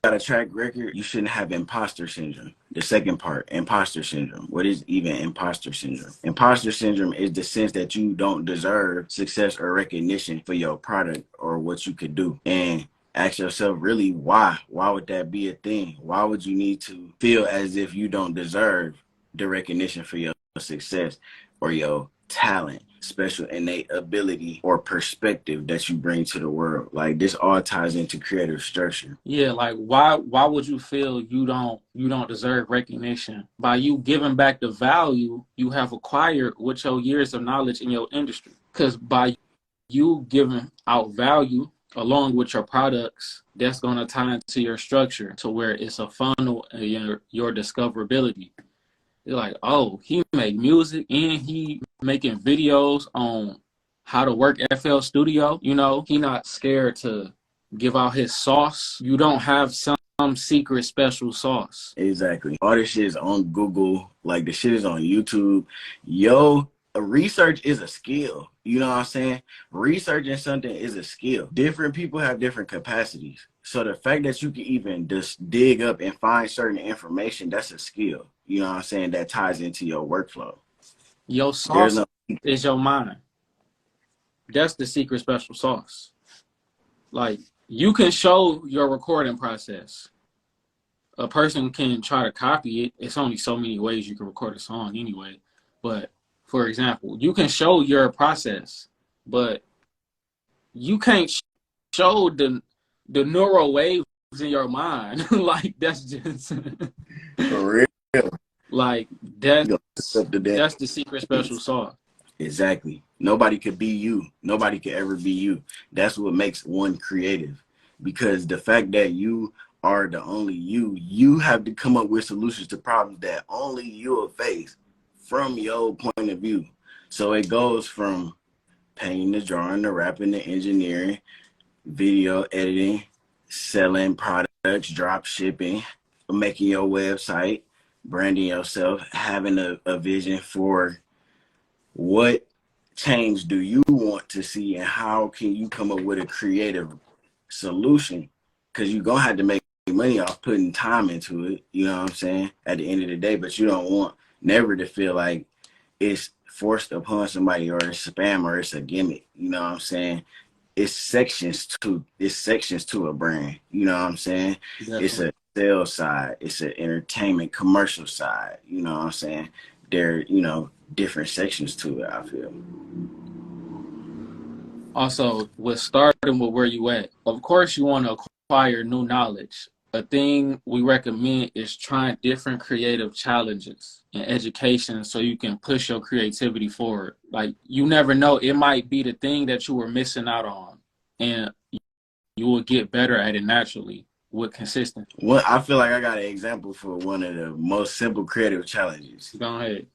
got a track record, you shouldn't have imposter syndrome. The second part, imposter syndrome. What is even imposter syndrome? Imposter syndrome is the sense that you don't deserve success or recognition for your product or what you could do. And ask yourself, really, why? Why would that be a thing? Why would you need to feel as if you don't deserve the recognition for your success or your talent, special innate ability or perspective that you bring to the world? Like, this all ties into creative structure. Yeah, like why would you feel you don't deserve recognition? By you giving back the value you have acquired with your years of knowledge in your industry. Because by you giving out value along with your products, that's going to tie into your structure to where it's a funnel and your discoverability. You're like, oh, he make music and he making videos on how to work FL Studio. You know, he not scared to give out his sauce. You don't have some secret special sauce. Exactly. All this shit is on Google. Like, the shit is on YouTube. Yo, research is a skill. You know what I'm saying? Researching something is a skill. Different people have different capacities. So the fact that you can even just dig up and find certain information, that's a skill. You know what I'm saying? That ties into your workflow. Your sauce is your mind. That's the secret special sauce. Like, you can show your recording process. A person can try to copy it. It's only so many ways you can record a song anyway. But for example, you can show your process, but you can't show the neural waves in your mind. Like, that's just for real. Like, that's the secret special sauce. Exactly. Nobody could be you. Nobody could ever be you. That's what makes one creative. Because the fact that you are the only you have to come up with solutions to problems that only you will face from your point of view. So it goes from painting, the drawing, the rapping, the engineering, video editing, selling products, drop shipping, making your website, branding yourself, having a vision for what change do you want to see and how can you come up with a creative solution, because you're gonna have to make money off putting time into it, you know what I'm saying, at the end of the day. But you don't want never to feel like it's forced upon somebody or it's spam or it's a gimmick, you know what I'm saying. It's sections to a brand, you know what I'm saying. Definitely. It's a sales side, it's an entertainment commercial side, you know what I'm saying. There, you know, different sections to it, I feel. Also, with starting with where you at, of course you want to acquire new knowledge. A thing we recommend is trying different creative challenges in education so you can push your creativity forward. Like, you never know, it might be the thing that you were missing out on and you will get better at it naturally with consistency. Well, I feel like I got an example for one of the most simple creative challenges. Go ahead.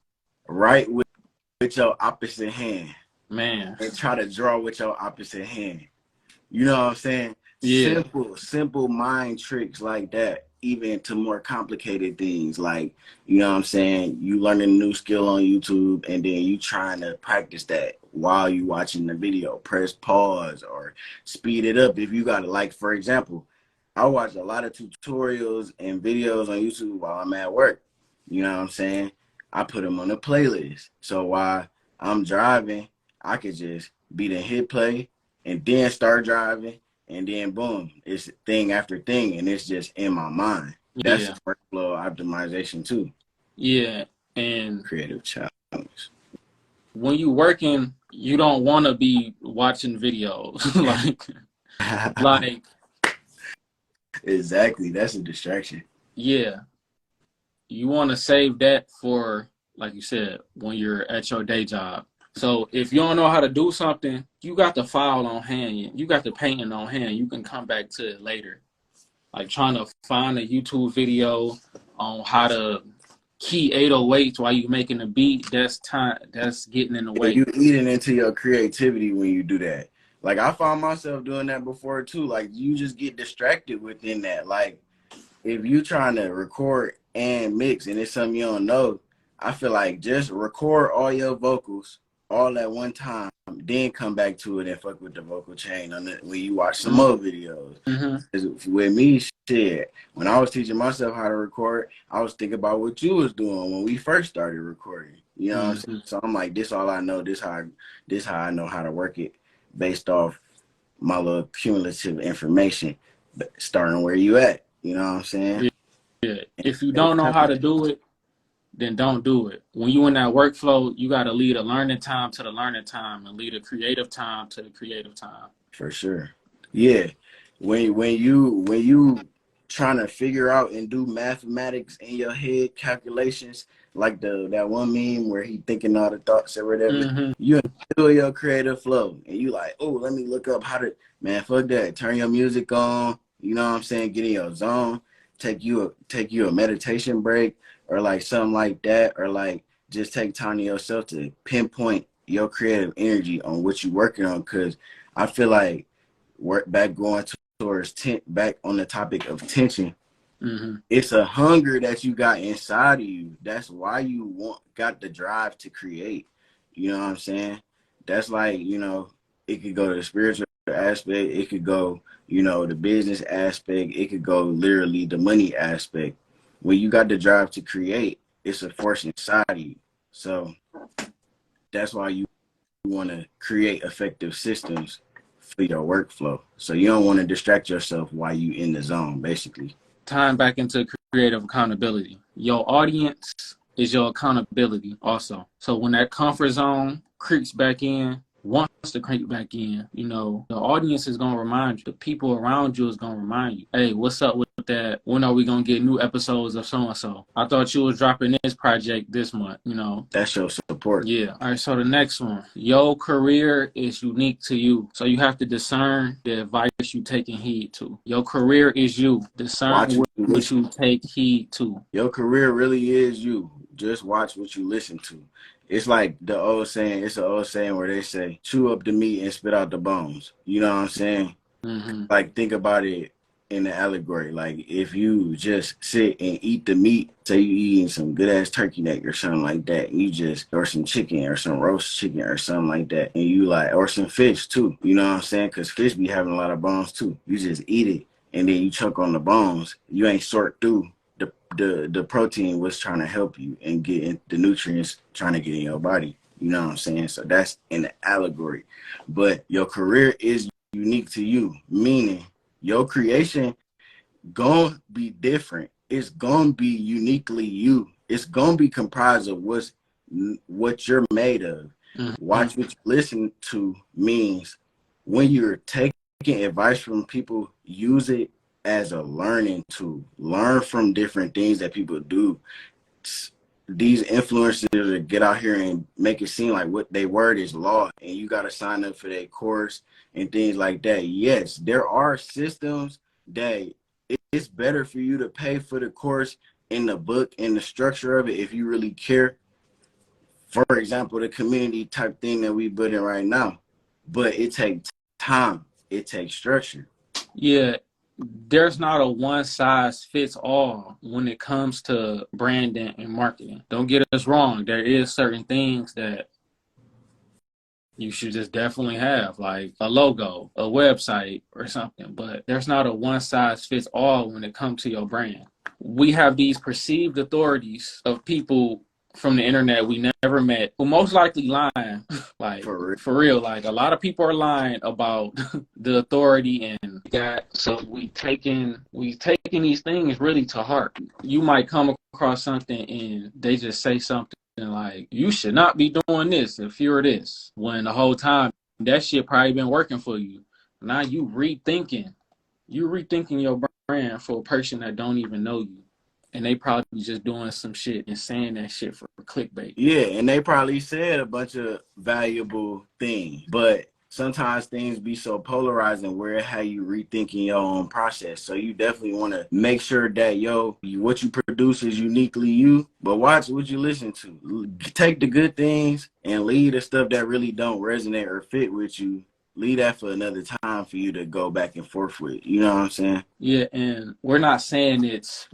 Write with your opposite hand. Man. And try to draw with your opposite hand. You know what I'm saying? Yeah. Simple mind tricks like that, even to more complicated things. Like, you know what I'm saying? You learning a new skill on YouTube and then you trying to practice that while you watching the video. Press pause or speed it up if you got it. Like, for example, I watch a lot of tutorials and videos on YouTube while I'm at work. You know what I'm saying? I put them on a playlist. So while I'm driving, I could just beat and hit play and then start driving. And then boom, it's thing after thing, and it's just in my mind. That's workflow optimization too. Yeah, and creative challenge. When you working, you don't want to be watching videos like exactly. That's a distraction. Yeah, you want to save that for, like you said, when you're at your day job. So if you don't know how to do something, you got the file on hand. You got the painting on hand. You can come back to it later. Like trying to find a YouTube video on how to key 808s while you're making a beat, that's time. That's getting in the way. You eating into your creativity when you do that. Like, I found myself doing that before too. Like, you just get distracted within that. Like, if you trying to record and mix and it's something you don't know, I feel like just record all your vocals all at one time, then come back to it and fuck with the vocal chain on it when you watch some other videos. With me, shit, when I was teaching myself how to record, I was thinking about what you was doing when we first started recording. You know what I'm saying? So I'm like, this all I know, this how I know how to work it based off my little cumulative information, but starting where you at. You know what I'm saying? Yeah. If you don't know how to do it, then don't do it. When you in that workflow, you got to lead a learning time to the learning time and lead a creative time to the creative time. For sure. Yeah. When you trying to figure out and do mathematics in your head, calculations, like that one meme where he thinking all the thoughts or whatever, you feel your creative flow and you like, oh, let me look up how to, man, fuck that. Turn your music on, you know what I'm saying? Get in your zone, take you a meditation break or like something like that, or like just take time to yourself to pinpoint your creative energy on what you're working on. Cause I feel like towards back on the topic of tension. It's a hunger that you got inside of you. That's why you got the drive to create. You know what I'm saying? That's like, you know, it could go to the spiritual aspect. It could go, you know, the business aspect. It could go literally the money aspect. When you got the drive to create, it's a force inside of you. So that's why you want to create effective systems for your workflow. So you don't want to distract yourself while you in the zone, basically. Time back into creative accountability. Your audience is your accountability also. So when that comfort zone creeps back in, wants to creep back in, you know, the audience is going to remind you. The people around you is going to remind you, hey, what's up with that? When are we going to get new episodes of so-and-so? I thought you was dropping this project this month, you know. That shows support. Yeah. All right, so the next one. Your career is unique to you. So you have to discern the advice you taking heed to. Your career is you. Discern what you take heed to. Your career really is you. Just watch what you listen to. It's like the old saying, it's an old saying where they say, chew up the meat and spit out the bones. You know what I'm saying? Like, think about it in the allegory. Like, if you just sit and eat the meat, say you eating some good ass turkey neck or something like that, and you just, or some chicken or some roast chicken or something like that, and you like, or some fish too. You know what I'm saying? Because fish be having a lot of bones too. You just eat it and then you choke on the bones. You ain't sort through the protein was trying to help you and get the nutrients trying to get in your body. You know what I'm saying? So that's in the allegory. But your career is unique to you, meaning your creation gonna be different. It's gonna be uniquely you. It's gonna be comprised of what you're made of. Watch what you listen to means when you're taking advice from people, use it as a learning tool. Learn from different things that people do. These influencers that get out here and make it seem like what they word is law and you got to sign up for their course and things like that. Yes, there are systems that it's better for you to pay for the course in the book and the structure of it if you really care. For example, the community type thing that we put in right now. But it takes time. It takes structure. Yeah. There's not a one size fits all when it comes to branding and marketing. Don't get us wrong. There is certain things that you should just definitely have, like a logo, a website or something, but there's not a one size fits all when it comes to your brand. We have these perceived authorities of people from the internet we never met who most likely lying. Like for real, like a lot of people are lying about the authority and that. So we taking these things really to heart. You might come across something and they just say something like, you should not be doing this if you're this, when the whole time that shit probably been working for you. Now you rethinking your brand for a person that don't even know you. And they probably just doing some shit and saying that shit for clickbait. Yeah, and they probably said a bunch of valuable things, but sometimes things be so polarizing where it had you rethinking your own process. So you definitely want to make sure that what you produce is uniquely you, but watch what you listen to. Take the good things and leave the stuff that really don't resonate or fit with you. Leave that for another time for you to go back and forth with. You know what I'm saying? Yeah, and we're not saying it's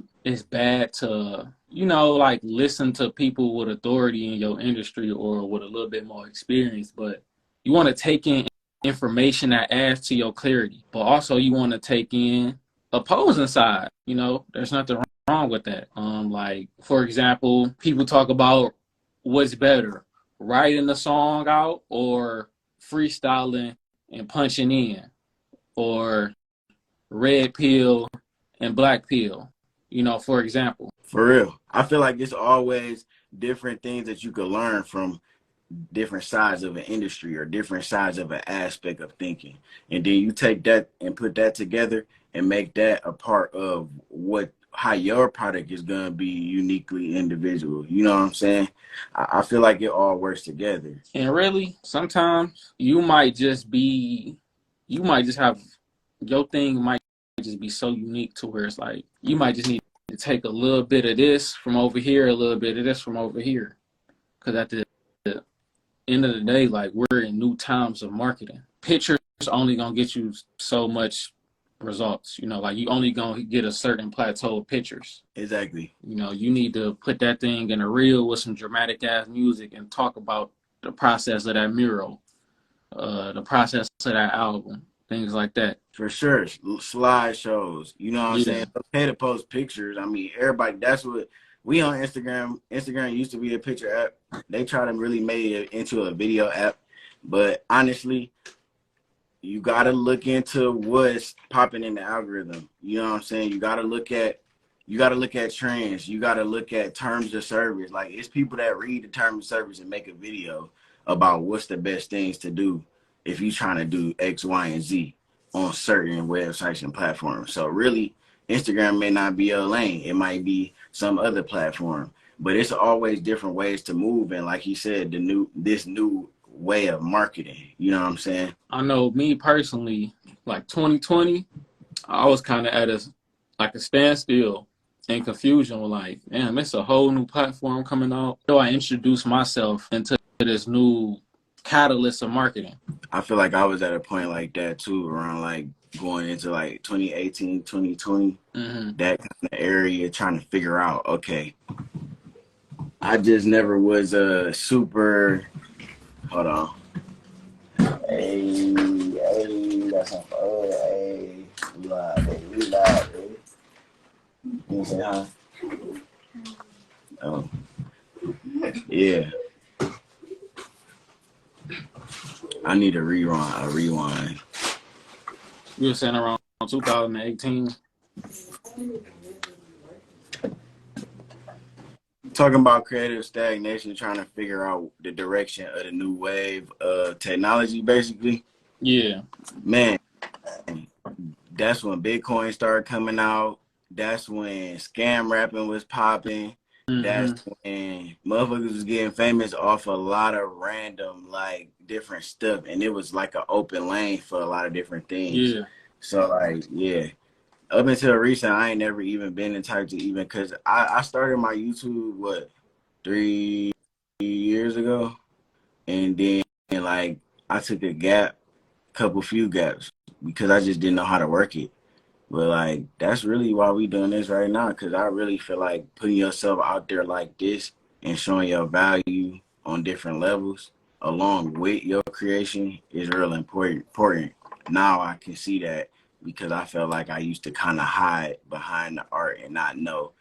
bad to, you know, like listen to people with authority in your industry or with a little bit more experience, but you want to take in information that adds to your clarity, but also you want to take in opposing side. You know, there's nothing wrong with that. Like for example, people talk about what's better, writing the song out or freestyling and punching in, or red pill and black pill, you know, for example. For real. I feel like it's always different things that you could learn from different sides of an industry or different sides of an aspect of thinking. And then you take that and put that together and make that a part of how your product is gonna be uniquely individual. You know what I'm saying? I feel like it all works together. And really, sometimes you might just have your thing might just be so unique to where it's like you might just need to take a little bit of this from over here, a little bit of this from over here. Because at the end of the day, like we're in new times of marketing. Pictures only gonna get you so much results. You know, like you only gonna get a certain plateau of pictures. Exactly. You know, you need to put that thing in a reel with some dramatic ass music and talk about the process of that mural, the process of that album, things like that. For sure. Slideshows. You know what I'm saying? Yeah. It's okay to post pictures. I mean, everybody, that's what we on Instagram. Instagram used to be a picture app. They try to really make it into a video app. But honestly, you got to look into what's popping in the algorithm. You know what I'm saying? You got to look at trends. You got to look at terms of service. Like it's people that read the terms of service and make a video about what's the best things to do if you're trying to do X, Y, and Z on certain websites and platforms. So really, Instagram may not be your lane. It might be some other platform, but it's always different ways to move. And like he said, this new way of marketing. You know what I'm saying? I know me personally, like 2020, I was kind of at a standstill and confusion with like, damn, it's a whole new platform coming out. So I introduced myself into this new catalyst of marketing. I feel like I was at a point like that too, around like going into like 2018, 2020, that kind of area, trying to figure out, okay, I just never was a super, hold on. Hey, that's on fire. Hey, we live, baby. Can you say hi? Oh, yeah. I need a rewind. You were saying around 2018. Talking about creative stagnation, trying to figure out the direction of the new wave of technology, basically. Yeah. Man, that's when Bitcoin started coming out. That's when scam rapping was popping. That's when motherfuckers was getting famous off a lot of random, like, different stuff. And it was like an open lane for a lot of different things. Yeah. So, like, yeah. Up until recent, I ain't never even been in type to even, because I started my YouTube, 3 years ago? And then, like, I took a few gaps, because I just didn't know how to work it. But like, that's really why we doing this right now, because I really feel like putting yourself out there like this and showing your value on different levels along with your creation is real important. Now I can see that, because I felt like I used to kind of hide behind the art and not know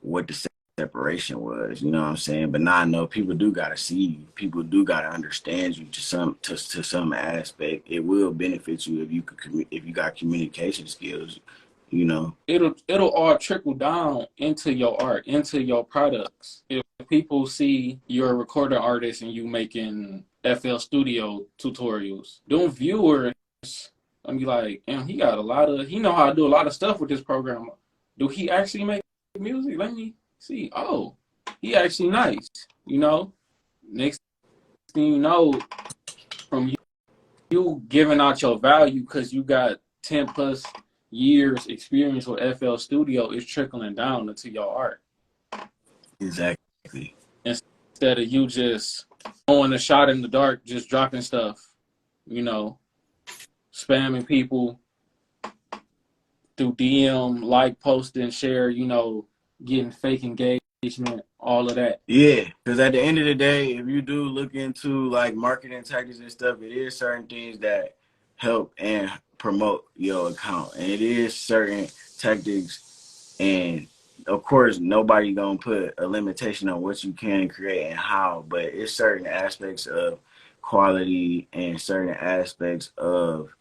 what the separation was, you know what I'm saying? But now I know people do gotta see you. People do gotta understand you to some aspect. It will benefit you if you got communication skills, you know. It'll all trickle down into your art, into your products. If people see you're a recording artist and you making FL Studio tutorials, them viewers gonna be like, damn, he know how to do a lot of stuff with this program. Do he actually make music? Let me see. Oh, he actually nice. You know, next thing you know, from you giving out your value because you got 10 plus years experience with FL Studio, is trickling down into your art. Exactly. Instead of you just going a shot in the dark, just dropping stuff, you know, spamming people through DM, like, post, and share, you know, getting fake engagement, all of that. Yeah, because at the end of the day, if you do look into like marketing tactics and stuff, it is certain things that help and promote your account, and it is certain tactics, and of course, nobody gonna put a limitation on what you can create and how, but it's certain aspects of quality and certain aspects of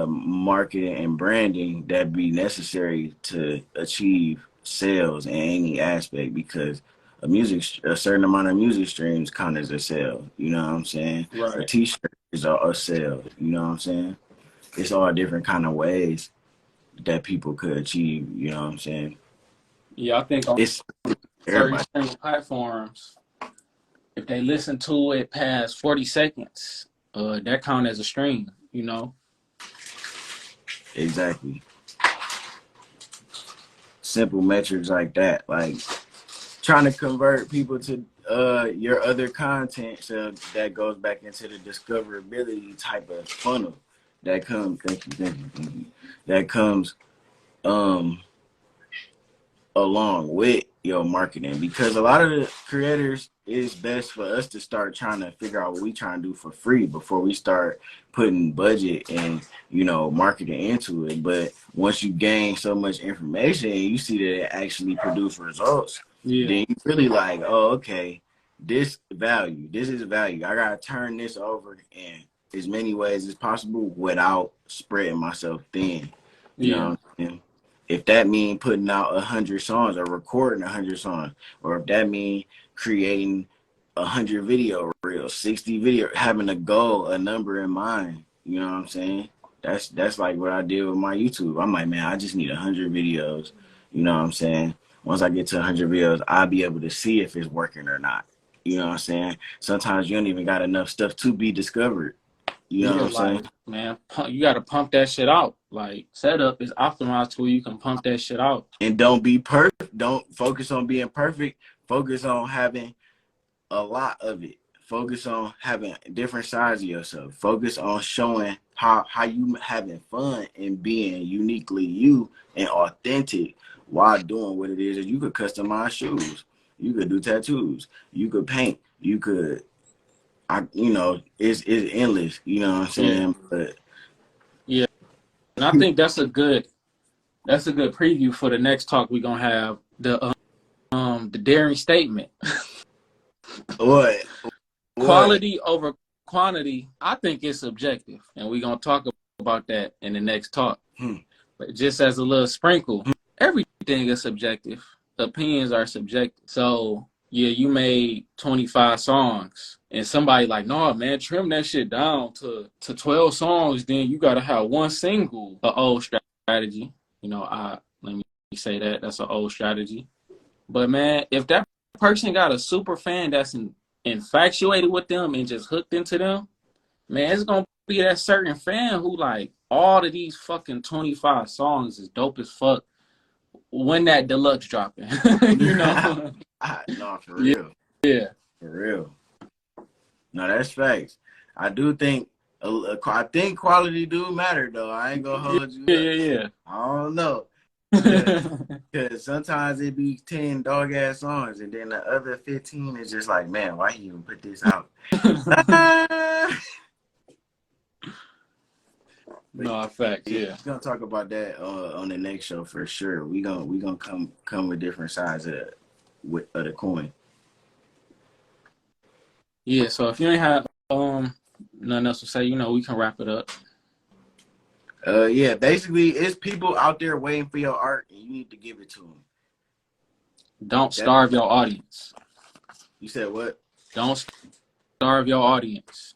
marketing and branding that be necessary to achieve sales in any aspect, because a certain amount of music streams count as a sale. You know what I'm saying? A Right. t-shirt is a sale. You know what I'm saying? It's all different kind of ways that people could achieve. You know what I'm saying? Yeah, I think on It's certain everybody. streaming platforms, if they listen to it past 40 seconds, that count as a stream, you know? Exactly. Simple metrics like that. Like trying to convert people to your other content, so that goes back into the discoverability type of funnel that comes. Thank you. That comes um along with your marketing, because a lot of the creators, it's best for us to start trying to figure out what we trying to do for free before we start putting budget and marketing into it. But once you gain so much information and you see that it actually produce results, Yeah. then you really like, oh, okay, this is value, I gotta turn this over in as many ways as possible without spreading myself thin. You know Yeah. what I'm saying? If that mean putting out 100 songs or recording 100 songs, or if that mean creating 100 video reels, 60 video, having a goal, a number in mind, you know what I'm saying? That's like what I did with my YouTube. I'm like, man, I just need 100 videos. You know what I'm saying? Once I get to 100 videos, I'll be able to see if it's working or not. You know what I'm saying? Sometimes you don't even got enough stuff to be discovered. You know what Yeah, I'm saying? like, man, you got to pump that shit out. Like, setup is optimized to where you can pump that shit out. And don't be perfect. Don't focus on being perfect. Focus on having a lot of it. Focus on having different sides of yourself. Focus on showing how you having fun and being uniquely you and authentic while doing what it is that you could customize shoes. You could do tattoos. You could paint. You could, it's endless. You know what I'm Yeah. saying? But Yeah. And I think that's a good preview for the next talk we're gonna have. The daring statement. what? What? Quality over quantity, I think it's subjective. And we're gonna talk about that in the next talk. Hmm. But just as a little sprinkle, everything is subjective. Opinions are subjective. So yeah, you made 25 songs and somebody like, no, man, trim that shit down to 12 songs, then you gotta have one single. An old strategy. Let me say that's an old strategy. But man, if that person got a super fan that's infatuated with them and just hooked into them, man, it's gonna be that certain fan who like all of these fucking 25 songs is dope as fuck. When that deluxe dropping, you know? No, for Yeah, real. yeah, For real. No, that's facts. I do think I think quality do matter though. I ain't gonna hold you up. yeah, I don't know. Cause, yeah. Cause sometimes it be 10 dog ass songs and then the other 15 is just like, man, why he even put this out? Ah! But No, facts, yeah, yeah. we're gonna talk about that on the next show for sure. We gonna come with different sides of the coin. Yeah, so if you ain't have nothing else to say, we can wrap it up. Yeah, basically, it's people out there waiting for your art, and you need to give it to them. Don't That starve your audience. you said what? Don't starve your audience.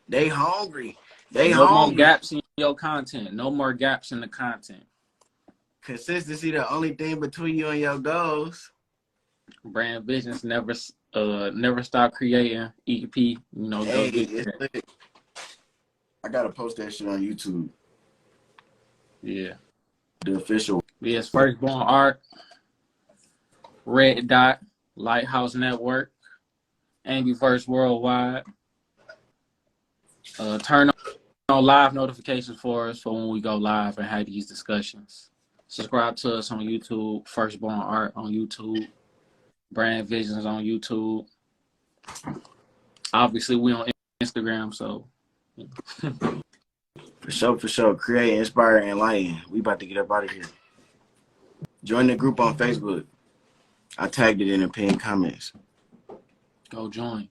They hungry. They No more hungry. gaps in your content. No more gaps in the content. Consistency, the only thing between you and your goals. Brand business never stop creating. EP, go Hey, get it's that. lit. I gotta post that shit on YouTube. Yeah. The official. Yes, Firstborn Art, Red Dot, Lighthouse Network, Angryverse Worldwide. Turn on live notifications for us for when we go live and have these discussions. Subscribe to us on YouTube. Firstborn Art on YouTube. Brand Visions on YouTube. Obviously, we on Instagram, so. For sure. Create, inspire, and enlighten. We about to get up out of here. Join the group on Facebook. I tagged it in the pinned comments. Go join.